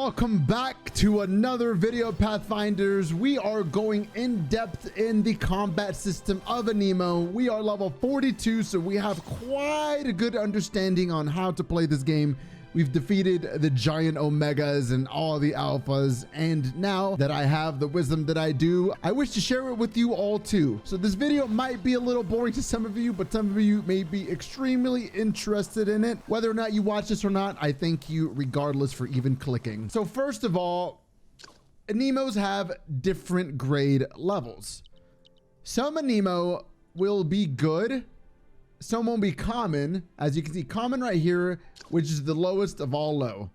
welcome back to another video, Pathfinders. We are going in depth in the combat system of Aniimo. We are level 42, so we have quite a good understanding on how to play this game. We've defeated the giant omegas and all the alphas, and now that I have the wisdom that I do, I wish to share it with you all too. So this video might be a little boring to some of you, but some of you may be extremely interested in it. Whether or not you watch this or not, I thank you regardless for even clicking. So first of all, Aniimos have different grade levels. Some Aniimo will be good, some will be common. As you can see, common right here, which is the lowest of all low.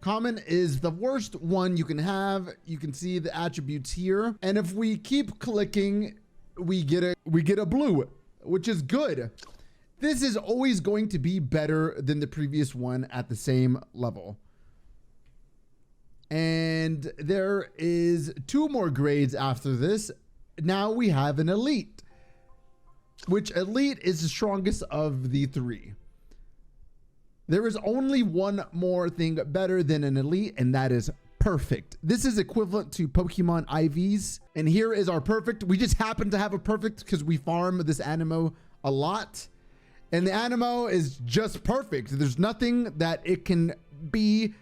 Common is the worst one you can have. You can see the attributes here. And if we keep clicking, we get a blue, which is good. This is always going to be better than the previous one at the same level. And there is two more grades after this. Now we have an elite, which elite is the strongest of the three. There is only one more thing better than an elite, and that is perfect. This is equivalent to Pokemon IVs, and here is our perfect. We just happen to have a perfect because we farm this Animo a lot, and the Animo is just perfect. There's nothing that it can be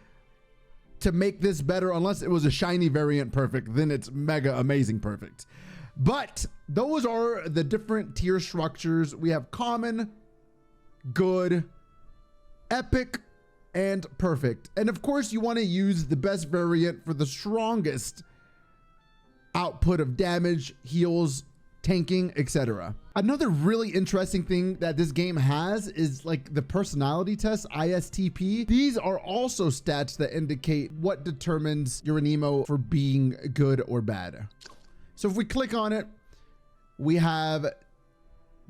to make this better unless it was a shiny variant perfect. Then it's mega amazing perfect. But those are the different tier structures. We have common, good, epic, and perfect. And of course, you want to use the best variant for the strongest output of damage, heals, tanking, etc. Another really interesting thing that this game has is like the personality test, ISTP. These are also stats that indicate what determines your Aniimo for being good or bad. So if we click on it, we have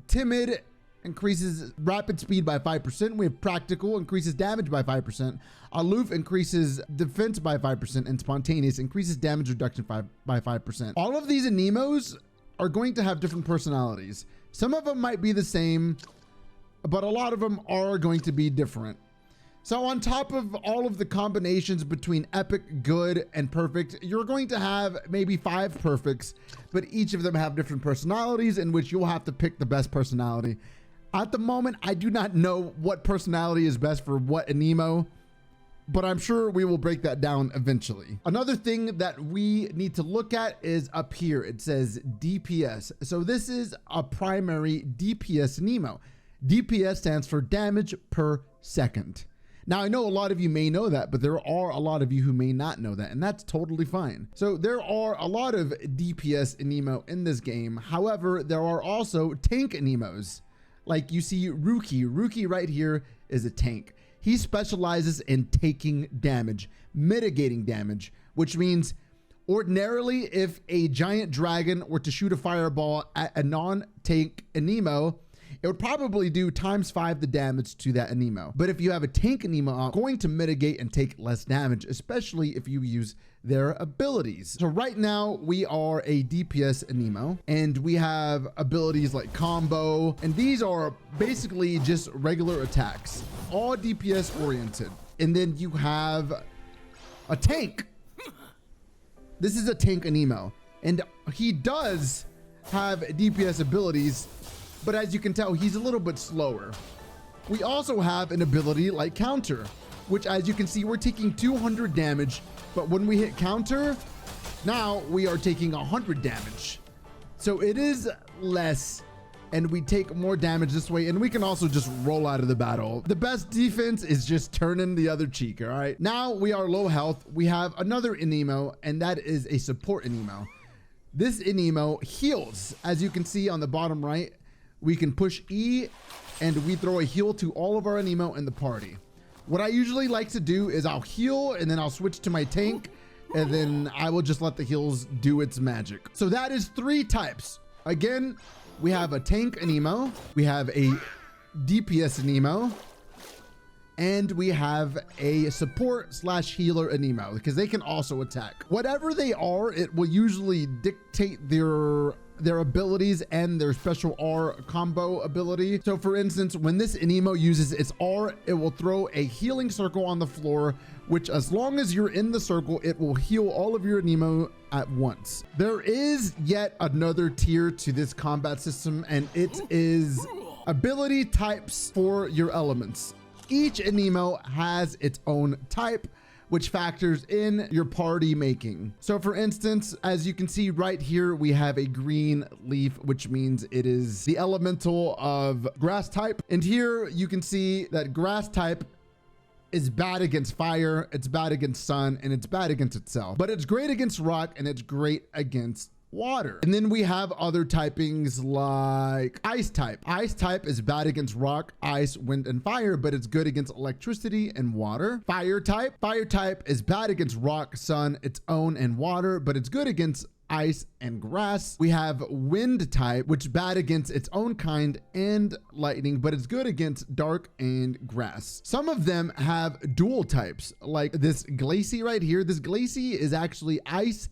timid, increases rapid speed by 5%. We have practical, increases damage by 5%. Aloof increases defense by 5%, and spontaneous increases damage reduction by 5%. All of these Aniimos are going to have different personalities. Some of them might be the same, but a lot of them are going to be different. So on top of all of the combinations between epic, good, and perfect, you're going to have maybe 5 perfects, but each of them have different personalities in which you'll have to pick the best personality. At the moment, I do not know what personality is best for what Aniimo, but I'm sure we will break that down eventually. Another thing that we need to look at is up here. It says DPS. So this is a primary DPS Aniimo. DPS stands for damage per second. Now, I know a lot of you may know that, but there are a lot of you who may not know that, and that's totally fine. So there are a lot of DPS Aniimo in this game. However, there are also tank Aniimos. Like you see Rookie. Rookie right here is a tank. He specializes in taking damage, mitigating damage, which means ordinarily if a giant dragon were to shoot a fireball at a non-tank Aniimo, it would probably do ×5 the damage to that Aniimo. But if you have a tank Aniimo, it's going to mitigate and take less damage, especially if you use their abilities. So right now we are a DPS Aniimo, and we have abilities like combo, and these are basically just regular attacks, all DPS oriented. And then you have a tank. This is a tank Aniimo, and he does have DPS abilities, but as you can tell, he's a little bit slower. We also have an ability like counter, which as you can see, we're taking 200 damage, but when we hit counter, now we are taking 100 damage. So it is less, and we take more damage this way, and we can also just roll out of the battle. The best defense is just turning the other cheek, all right? Now we are low health. We have another Aniimo, and that is a support Aniimo. This Aniimo heals. As you can see on the bottom right, we can push E and we throw a heal to all of our Aniimo in the party. What I usually like to do is I'll heal and then I'll switch to my tank, and then I will just let the heals do its magic. So that is 3 types. Again, we have a tank Aniimo, we have a DPS Aniimo, and we have a support/healer Aniimo, because they can also attack. Whatever they are, it will usually dictate their their abilities and their special R combo ability. So for instance, when this Aniimo uses its R, it will throw a healing circle on the floor, which as long as you're in the circle, it will heal all of your Aniimo at once. There is yet another tier to this combat system, and it is ability types for your elements. Each Aniimo has its own type, which factors in your party making. So for instance, as you can see right here, we have a green leaf, which means it is the elemental of grass type. And here you can see that grass type is bad against fire, it's bad against sun, and it's bad against itself. But it's great against rock, and it's great against water. And then we have other typings like ice type. Ice type is bad against rock, ice, wind, and fire, but it's good against electricity and water. Fire type. Fire type is bad against rock, sun, its own, and water, but it's good against ice and grass. We have wind type, which is bad against its own kind and lightning, but it's good against dark and grass. Some of them have dual types, like this glacie right here. This glacie is actually ice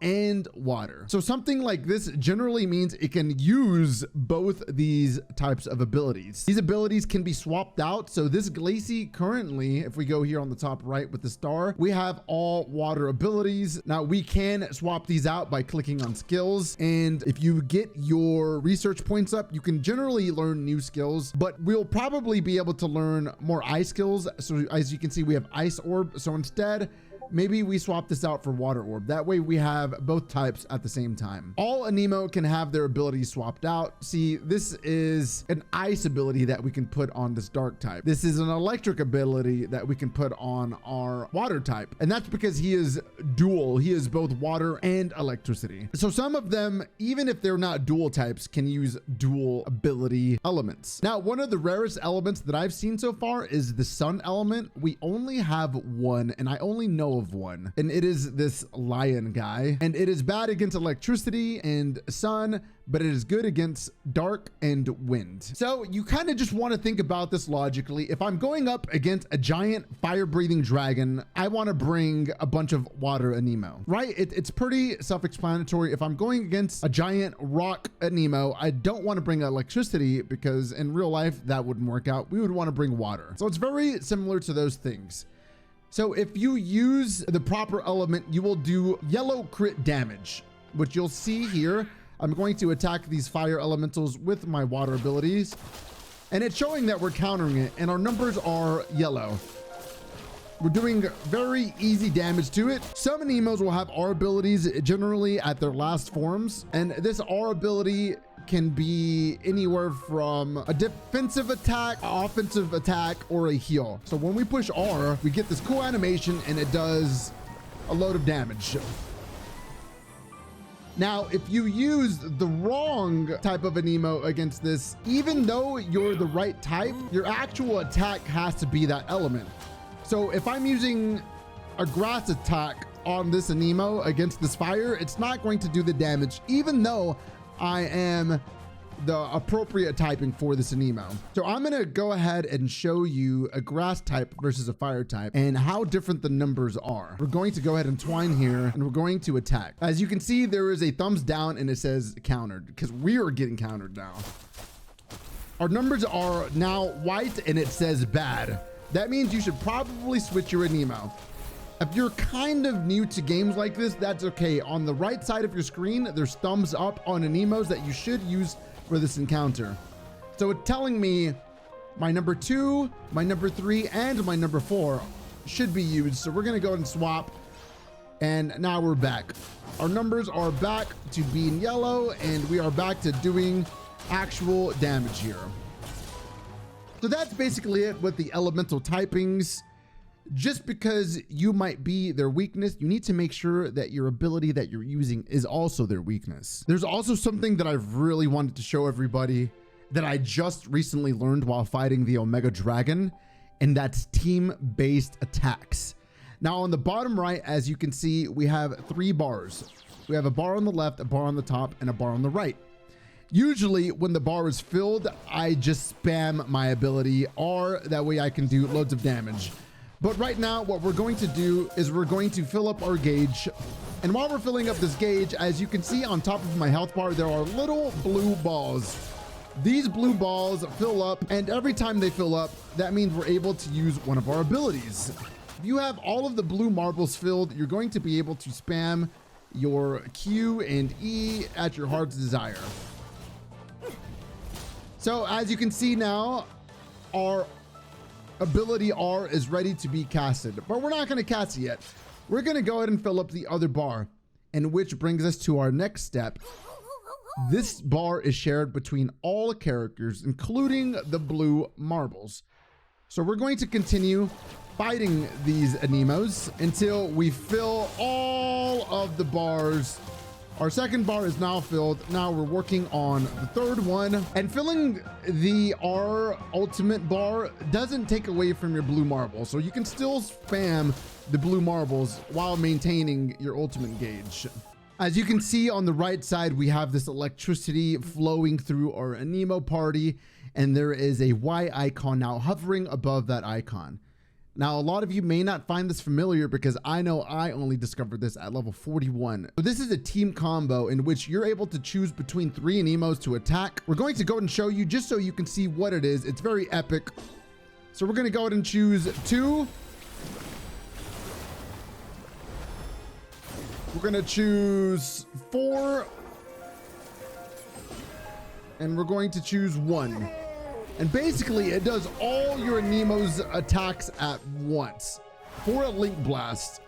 and water. So something like this generally means it can use both these types of abilities. These abilities can be swapped out. So this glacie currently, if we go here on the top right with the star, we have all water abilities. Now we can swap these out by clicking on skills. And if you get your research points up, you can generally learn new skills, but we'll probably be able to learn more ice skills. So as you can see, we have ice orb. So instead, maybe we swap this out for water orb. That way we have both types at the same time. All Aniimo can have their abilities swapped out. See, this is an ice ability that we can put on this dark type. This is an electric ability that we can put on our water type. And that's because he is dual. He is both water and electricity. So some of them, even if they're not dual types, can use dual ability elements. Now, one of the rarest elements that I've seen so far is the sun element. We only have one, and I only know of one, and it is this lion guy, and it is bad against electricity and sun, but it is good against dark and wind. So you kind of just want to think about this logically. If I'm going up against a giant fire-breathing dragon, I want to bring a bunch of water Aniimo, right? It's pretty self-explanatory. If I'm going against a giant rock Aniimo, I don't want to bring electricity because in real life that wouldn't work out. We would want to bring water. So it's very similar to those things. So if you use the proper element, you will do yellow crit damage, which you'll see here. I'm going to attack these fire elementals with my water abilities, and it's showing that we're countering it, and our numbers are yellow. We're doing very easy damage to it. Some Aniimos will have R abilities generally at their last forms, and this R ability can be anywhere from a defensive attack, offensive attack, or a heal. So when we push R, we get this cool animation and it does a load of damage. Now, if you use the wrong type of Aniimo against this, even though you're the right type, your actual attack has to be that element. So if I'm using a grass attack on this Aniimo against this fire, it's not going to do the damage, even though I am the appropriate typing for this Aniimo. So I'm gonna go ahead and show you a grass type versus a fire type and how different the numbers are. We're going to go ahead and twine here and we're going to attack. As you can see, there is a thumbs down and it says countered because we are getting countered now. Our numbers are now white and it says bad. That means you should probably switch your Aniimo. If you're kind of new to games like this, that's okay. On the right side of your screen, there's thumbs up on Aniimos that you should use for this encounter. So it's telling me my number 2, my number 3, and my number 4 should be used. So we're gonna go ahead and swap. And now we're back. Our numbers are back to being yellow and we are back to doing actual damage here. So that's basically it with the elemental typings. Just because you might be their weakness, you need to make sure that your ability that you're using is also their weakness. There's also something that I've really wanted to show everybody that I just recently learned while fighting the Omega Dragon, and that's team-based attacks. Now on the bottom right, as you can see, we have 3 bars. We have a bar on the left, a bar on the top, and a bar on the right. Usually when the bar is filled, I just spam my ability R, that way I can do loads of damage. But right now, what we're going to do is we're going to fill up our gauge And while we're filling up this gauge, as you can see on top of my health bar, there are little blue balls. These blue balls fill up, and every time they fill up, that means we're able to use one of our abilities. If you have all of the blue marbles filled, you're going to be able to spam your Q and E at your heart's desire. So as you can see now, our ability R is ready to be casted, but we're not going to cast it yet. We're going to go ahead and fill up the other bar, and which brings us to our next step. This bar is shared between all characters, including the blue marbles. So we're going to continue fighting these Aniimos until we fill all of the bars. Our second bar is now filled. Now we're working on the third one, and filling the R ultimate bar doesn't take away from your blue marble. So you can still spam the blue marbles while maintaining your ultimate gauge. As you can see on the right side, we have this electricity flowing through our Animo party, and there is a Y icon now hovering above that icon. Now, a lot of you may not find this familiar because I know I only discovered this at level 41. So this is a team combo in which you're able to choose between 3 Animos to attack. We're going to go ahead and show you just so you can see what it is. It's very epic. So we're going to go ahead and choose 2. We're going to choose 4. And we're going to choose 1. And basically, it does all your Animo's attacks at once for a Link Blast.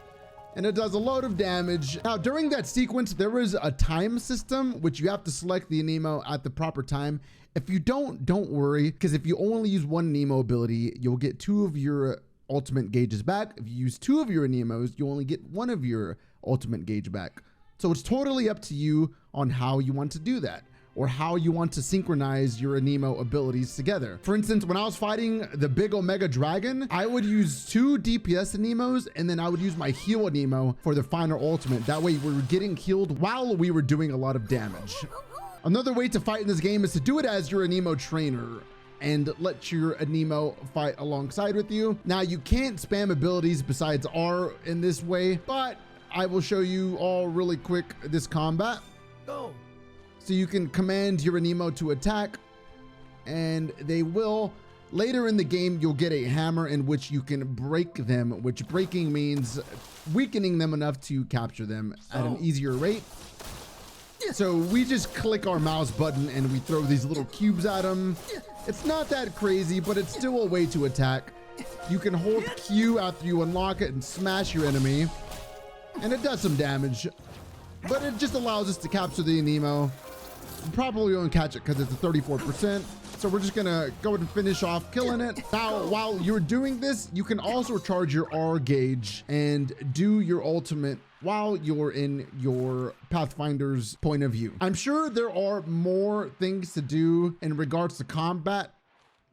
And it does a load of damage. Now, during that sequence, there is a time system, which you have to select the Animo at the proper time. If you don't worry, because if you only use 1 Animo ability, you'll get 2 of your ultimate gauges back. If you use 2 of your Animos, you only get 1 of your ultimate gauge back. So it's totally up to you on how you want to do that, or how you want to synchronize your Animo abilities together. For instance, when I was fighting the big Omega Dragon, I would use 2 DPS Animos, and then I would use my heal Animo for the final ultimate. That way we were getting healed while we were doing a lot of damage. Another way to fight in this game is to do it as your Animo trainer and let your Animo fight alongside with you. Now, you can't spam abilities besides R in this way, but I will show you all really quick this combat. Go. So you can command your Animo to attack, and they will. Later in the game, you'll get a hammer in which you can break them, which breaking means weakening them enough to capture them at an easier rate. So we just click our mouse button and we throw these little cubes at them. It's not that crazy, but it's still a way to attack. You can hold Q after you unlock it and smash your enemy, and it does some damage, but it just allows us to capture the Animo. Probably won't catch it because it's a 34%. So we're just gonna go ahead and finish off killing it. Now, while you're doing this, you can also charge your R gauge and do your ultimate while you're in your Pathfinder's point of view. I'm sure there are more things to do in regards to combat,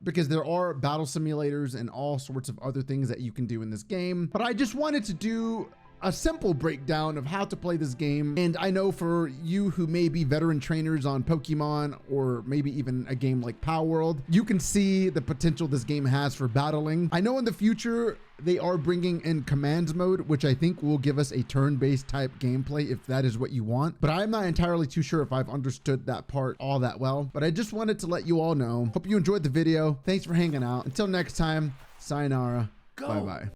because there are battle simulators and all sorts of other things that you can do in this game. But I just wanted to do a simple breakdown of how to play this game. And I know for you who may be veteran trainers on Pokemon, or maybe even a game like Power World, you can see the potential this game has for battling. I know in the future they are bringing in commands mode, which I think will give us a turn-based type gameplay if that is what you want. But I'm not entirely too sure if I've understood that part all that well. But I just wanted to let you all know. Hope you enjoyed the video. Thanks for hanging out. Until next time, sayonara. Bye-bye.